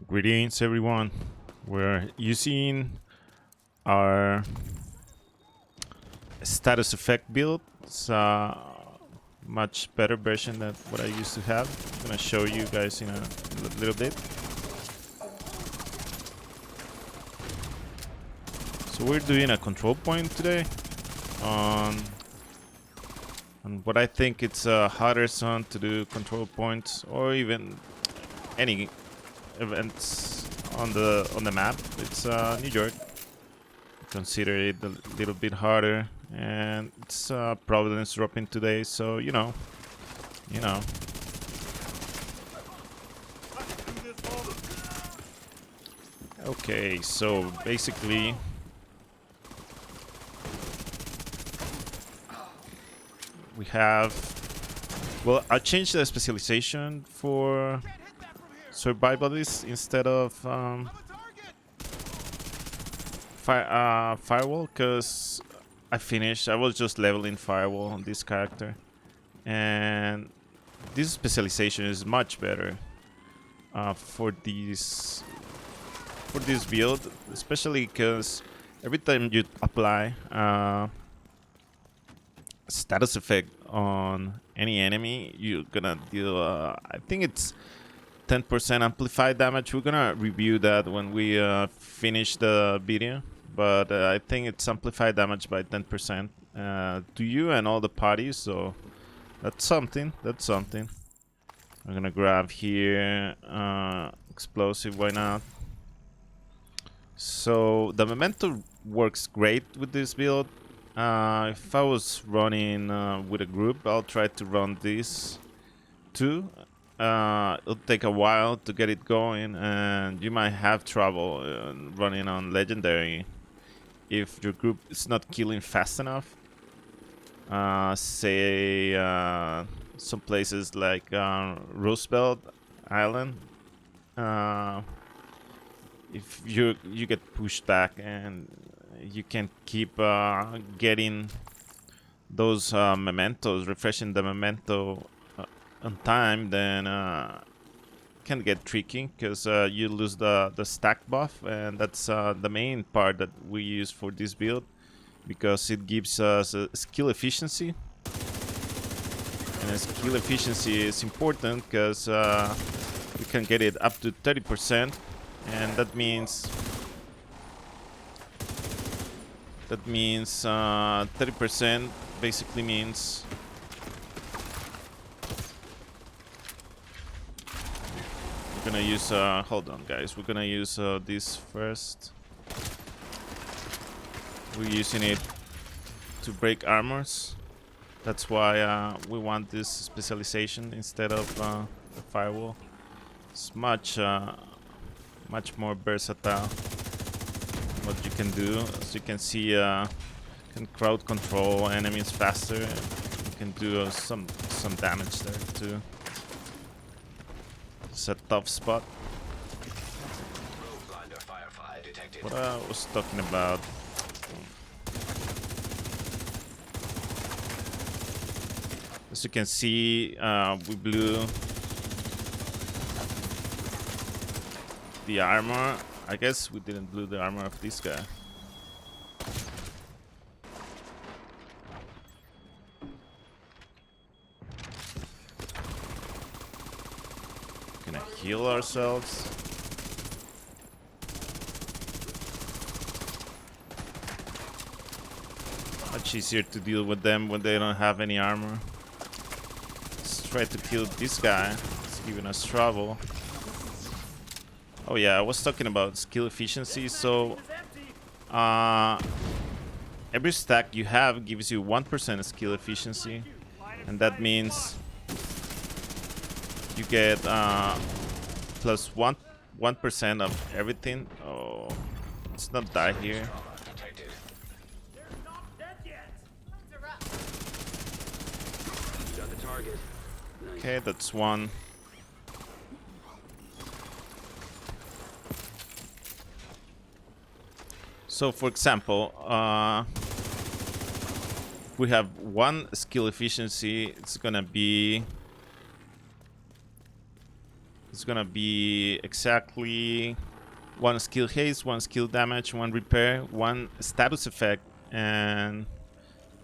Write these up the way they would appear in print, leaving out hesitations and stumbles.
Greetings everyone. We're using our status effect build. It's a much better version than what I used to have. I'm gonna show you guys in a little bit. So we're doing a control point today on what I think it's a harder zone to do control points, or even any events on the map. It's New York. Consider it a little bit harder, and it's Providence dropping today, so you know. Okay, so basically we have, well, I changed the specialization for survivalists instead of firewall, because I was just leveling firewall on this character, and this specialization is much better for this build, especially because every time you apply status effect on any enemy, you're gonna deal I think it's 10% amplified damage. We're gonna review that when we finish the video, but I think it's amplified damage by 10% to you and all the parties, so that's something. I'm gonna grab here explosive, why not? So the memento works great with this build. If I was running with a group, I'll try to run this too. It'll take a while to get it going, and you might have trouble running on legendary if your group is not killing fast enough. Say some places like Roosevelt Island. If you get pushed back and you can keep getting those mementos, refreshing the memento on time, then can get tricky, because you lose the stack buff, and that's the main part that we use for this build, because it gives us a skill efficiency, and a skill efficiency is important because we can get it up to 30%, and that means 30% basically means we're gonna use hold on guys, we're gonna use this first. We're using it to break armors. That's why we want this specialization instead of the firewall. It's much more versatile what you can do. As you can see, can crowd control enemies faster. You can do some damage there too. It's a tough spot. What I was talking about. As you can see, we blew the armor. I guess we didn't blow the armor of this guy. Gonna heal ourselves. Much easier to deal with them when they don't have any armor. Let's try to kill this guy. It's giving us trouble. Oh yeah, I was talking about skill efficiency. So every stack you have gives you 1% skill efficiency, and that means you get plus 1% of everything. Oh, let's not die here. Okay, that's one. So for example, if we have one skill efficiency, it's gonna be it's gonna be exactly 1 skill haste, 1 skill damage, 1 repair, 1 status effect, and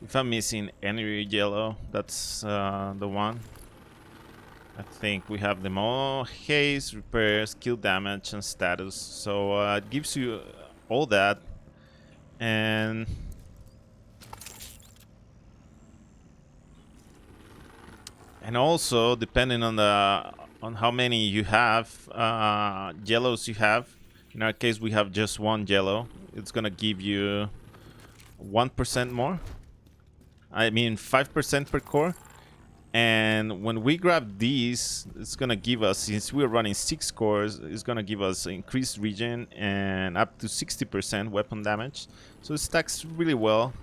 if I'm missing any yellow, that's the one. I think we have them all: haste, repair, skill damage, and status. So it gives you all that, and also depending on how many you have, yellows you have. In our case, we have just 1 yellow. It's gonna give you 1% more. I mean 5% per core. And when we grab these, it's gonna give us, since we're running 6 cores, it's gonna give us increased regen and up to 60% weapon damage. So it stacks really well,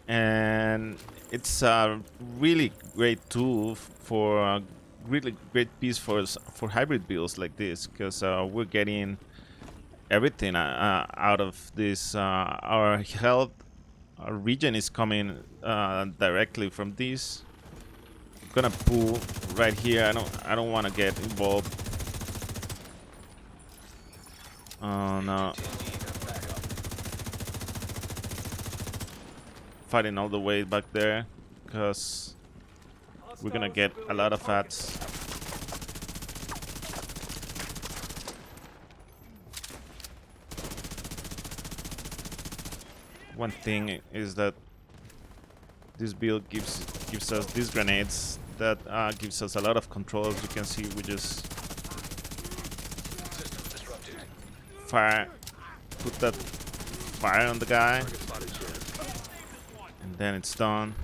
and it's a really great tool for a really great piece for hybrid builds like this, because we're getting everything out of this. Our health, our regen is coming directly from these. Gonna pull right here. I don't want to get involved. Oh no. Fighting all the way back there, because we're gonna get a lot of ads. One thing is that this build gives us these grenades that gives us a lot of control. As you can see, we just fire, put that fire on the guy, and then it's done.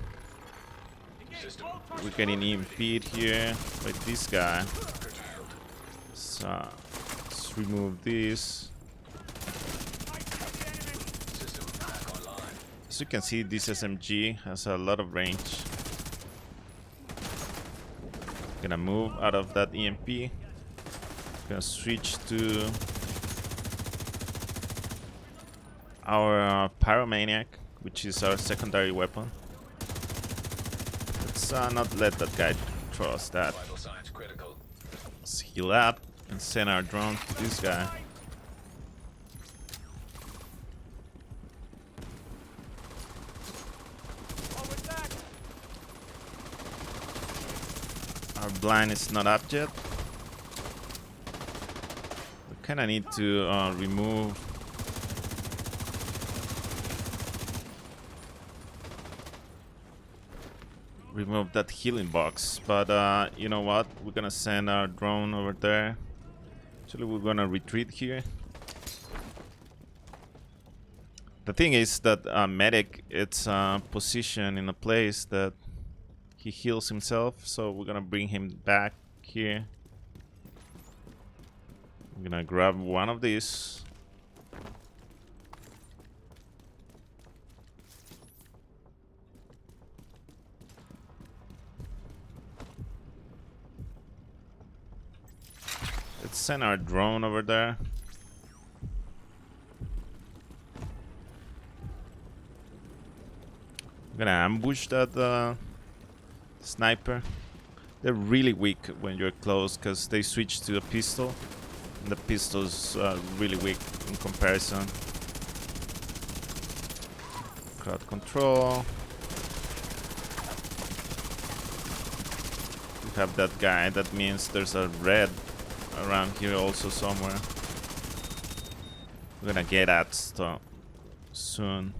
We're getting EMP'd here by this guy. So let's remove this. As you can see, this SMG has a lot of range. Gonna move out of that EMP. Gonna switch to our Pyromaniac, which is our secondary weapon. Let's not let that guy throw us that. Let's heal up and send our drone to this guy. Our blind is not up yet. We kind of need to remove that healing box, but you know what? We're gonna send our drone over there. Actually, we're gonna retreat here. The thing is that medic, it's positioned in a place that he heals himself, so we're gonna bring him back here. I'm gonna grab one of these. Let's send our drone over there. I'm gonna ambush that sniper. They're really weak when you're close, because they switch to a pistol, and the pistol's really weak in comparison. Crowd control. We have that guy. That means there's a red around here also somewhere. We're gonna get at stuff soon.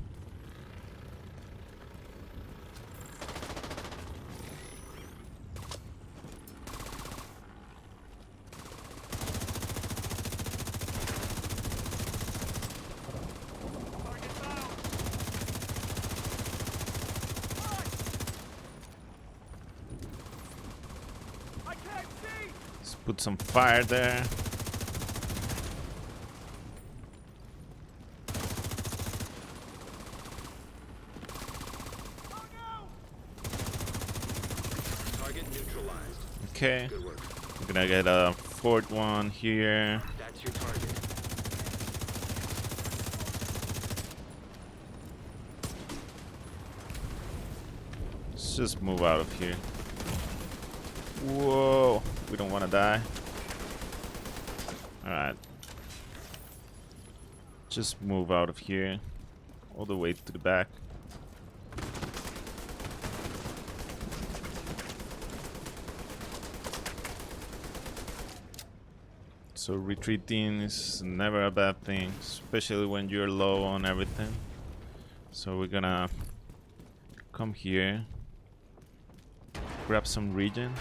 Put some fire there. Target neutralized. Okay. We're gonna get a fourth one here. That's your target. Let's just move out of here. Whoa, we don't want to die. Alright. Just move out of here. All the way to the back. So retreating is never a bad thing, especially when you're low on everything. So we're gonna come here, grab some regen.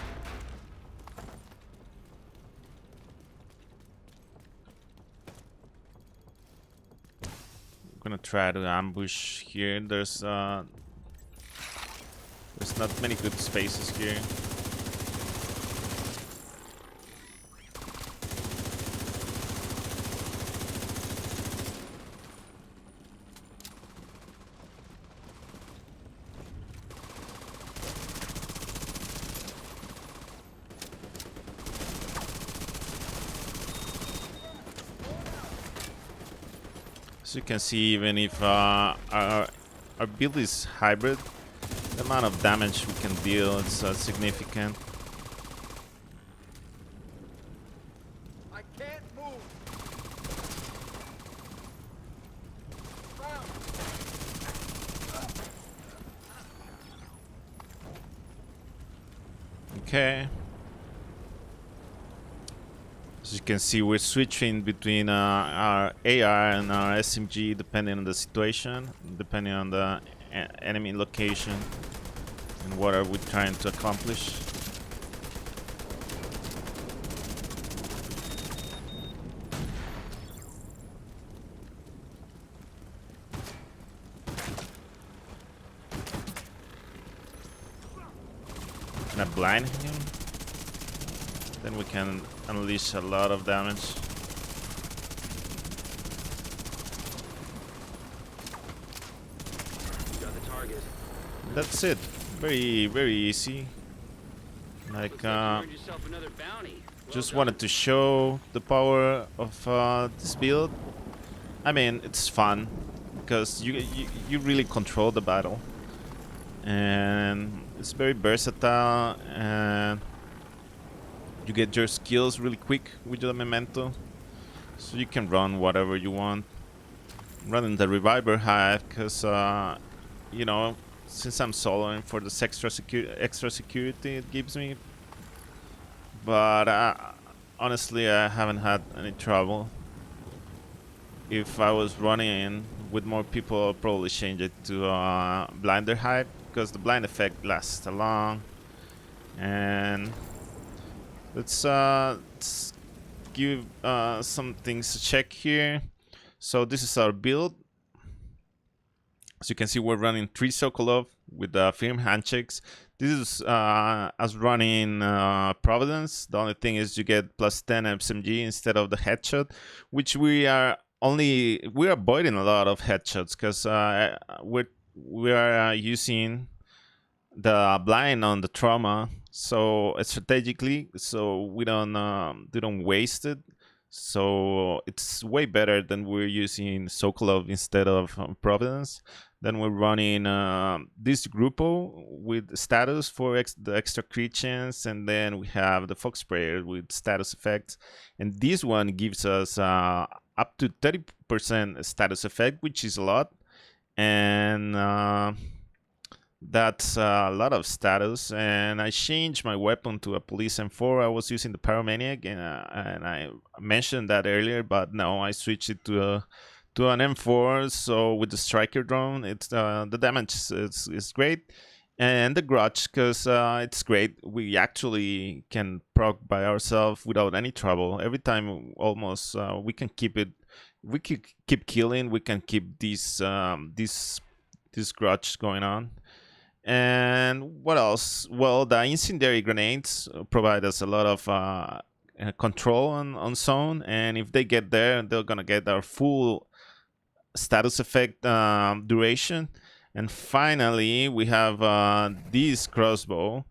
We're gonna try to ambush here. There's not many good spaces here. As you can see, even if our build is hybrid, the amount of damage we can deal is significant. I can't move. Okay. As you can see, we're switching between our AR and our SMG depending on the situation, depending on the enemy location, and what are we trying to accomplish. Can I blind him? Then we can unleash a lot of damage. You got the target. That's it. Very, very easy. Like, Looks like you earned yourself another bounty. Well just done. wanted to show the power of this build. I mean, it's fun because you really control the battle, and it's very versatile, and you get your skills really quick with the memento, so you can run whatever you want. I'm running the reviver hive because you know, since I'm soloing for this extra security it gives me, but honestly I haven't had any trouble. If I was running with more people, I'll probably change it to blinder hive because the blind effect lasts long. And let's give some things to check here. So this is our build. As you can see, we're running 3 Sokolov with firm handshakes. This is as running Providence. The only thing is you get plus 10 SMG instead of the headshot, which we're avoiding a lot of headshots because we are using the blind on the trauma, so strategically, so we don't waste it. So it's way better than we're using Sokolov instead of Providence. Then we're running this Grupo with status for the extra crit chance, and then we have the Fox Sprayer with status effects. And this one gives us up to 30% status effect, which is a lot. And that's a lot of status. And I changed my weapon to a police M4. I was using the Pyromaniac, and I mentioned that earlier, but no, I switched it to an M4. So with the striker drone, it's the damage is great, and the grudge because it's great. We actually can proc by ourselves without any trouble. Every time, almost we can keep it. We can keep killing. We can keep this grudge going on. And what else? Well, the incendiary grenades provide us a lot of control on zone, and if they get there, they're gonna get our full status effect duration. And finally, we have this crossbow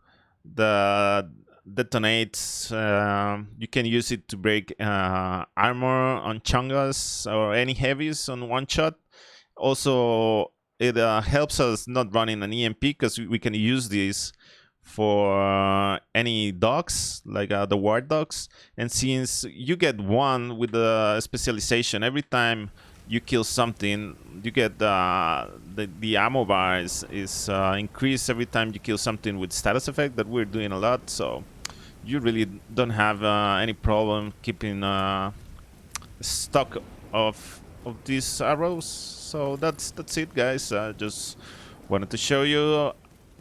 that detonates. You can use it to break armor on chungas or any heavies on one shot. Also, it helps us not running an EMP because we can use this for any dogs, like the war dogs. And since you get one with the specialization, every time you kill something, you get the ammo bar is increased every time you kill something with status effect that we're doing a lot. So you really don't have any problem keeping stock of these arrows. So that's it, guys. Just wanted to show you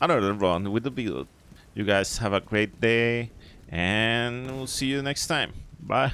another run with the build. You guys have a great day, and we'll see you next time. Bye.